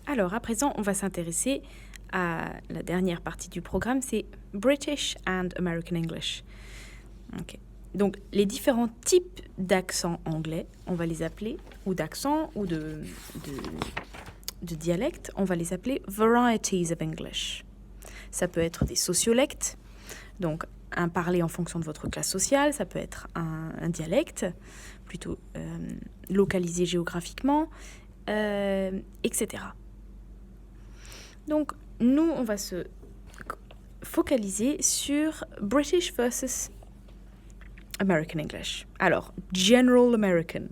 Alors, à présent, on va s'intéresser à la dernière partie du programme, c'est British and American English. Ok. Donc, les différents types d'accents anglais, on va les appeler, ou d'accents, ou de dialectes, on va les appeler varieties of English. Ça peut être des sociolectes, donc un parler en fonction de votre classe sociale, ça peut être un dialecte, plutôt localisé géographiquement, etc. Donc, nous, on va se focaliser sur British versus American English. Alors, General American.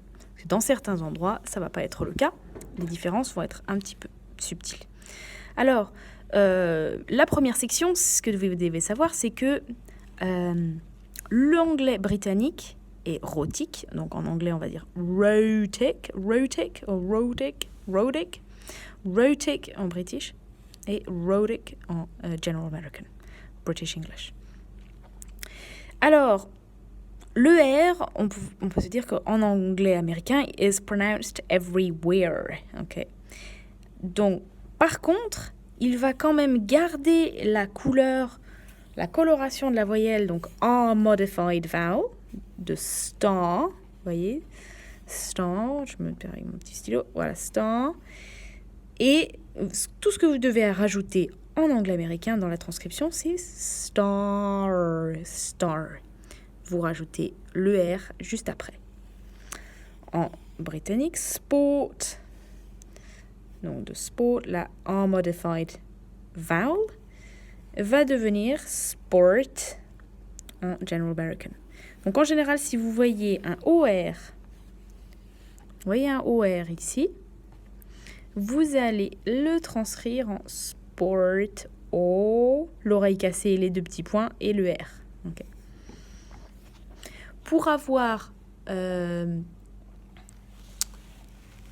Dans certains endroits, ça ne va pas être le cas. Les différences vont être un petit peu subtiles. Alors, la première section, ce que vous devez savoir, c'est que l'anglais britannique est rhotique. Donc, en anglais, on va dire rhotic en british et rhotic en General American, British English. Alors, le R, on peut se dire qu'en anglais américain, is pronounced everywhere. Okay. Donc, par contre, il va quand même garder la coloration de la voyelle, donc en modified vowel, de star, vous voyez, star, je me perds avec mon petit stylo, voilà, star. Et tout ce que vous devez rajouter en anglais américain dans la transcription, c'est star. Vous rajoutez le R juste après. En britannique, sport. Donc de sport, la unmodified vowel va devenir sport en General American. Donc en général, si vous voyez un OR, ici, vous allez le transcrire en sport, O, l'oreille cassée, les deux petits points et le R. Okay. Pour avoir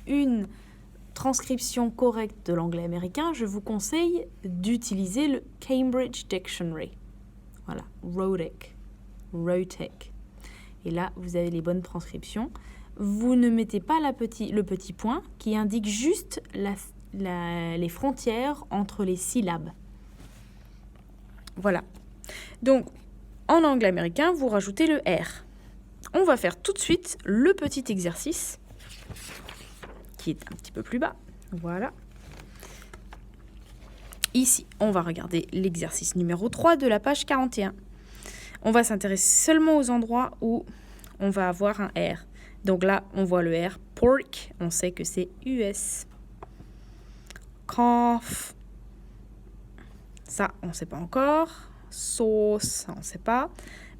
une transcription correcte de l'anglais américain, je vous conseille d'utiliser le Cambridge Dictionary. Voilà, rhotic. Et là, vous avez les bonnes transcriptions. Vous ne mettez pas le petit point qui indique juste les frontières entre les syllabes. Voilà. Donc, en anglais américain, vous rajoutez le R. On va faire tout de suite le petit exercice qui est un petit peu plus bas. Voilà. Ici, on va regarder l'exercice numéro 3 de la page 41. On va s'intéresser seulement aux endroits où on va avoir un R. Donc là, on voit le R. Pork, on sait que c'est US. Cough, ça, on ne sait pas encore. Sauce, ça, on ne sait pas.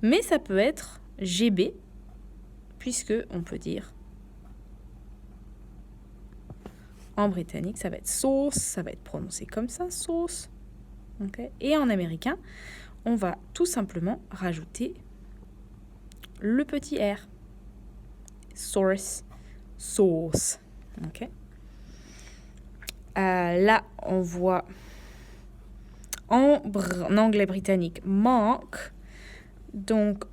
Mais ça peut être GB, puisque on peut dire en britannique, ça va être sauce, ça va être prononcé comme ça, sauce. Okay. Et en américain, on va tout simplement rajouter le petit R. Source, sauce. Okay. Là, on voit en anglais britannique, mark. Donc,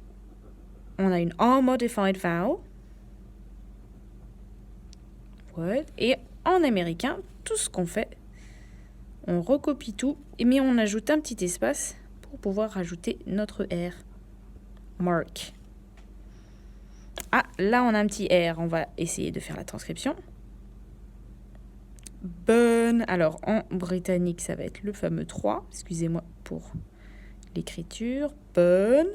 on a une unmodified vowel. Word. Et en américain, tout ce qu'on fait, on recopie tout, mais on ajoute un petit espace pour pouvoir rajouter notre R. Mark. Ah, là, on a un petit R. On va essayer de faire la transcription. Burn. Alors, en britannique, ça va être le fameux 3. Excusez-moi pour l'écriture. Burn.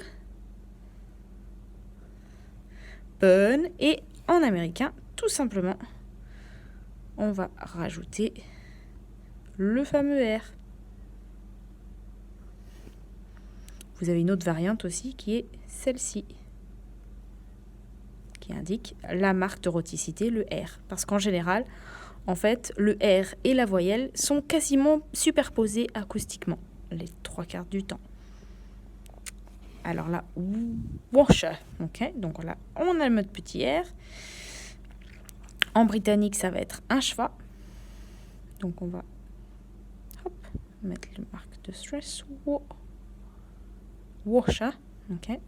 Et en américain, tout simplement, on va rajouter le fameux R. Vous avez une autre variante aussi qui est celle-ci, qui indique la marque de rhoticité, le R. Parce qu'en général, en fait, le R et la voyelle sont quasiment superposés acoustiquement, les 3/4 du temps. Alors là, washer, ok. Donc là, on a notre petit R. En britannique, ça va être un cheval. Donc on va mettre le marque de stress. Washer, ok.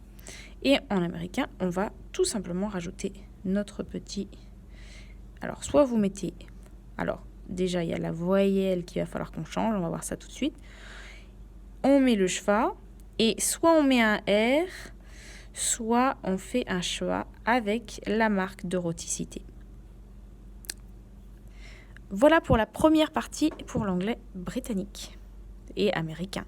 Et en américain, on va tout simplement rajouter notre petit. Alors, soit vous mettez. Alors, déjà, il y a la voyelle qu'il va falloir qu'on change. On va voir ça tout de suite. On met le schwa et soit on met un R, soit on fait un schwa avec la marque de rhoticité. Voilà pour la première partie pour l'anglais britannique et américain.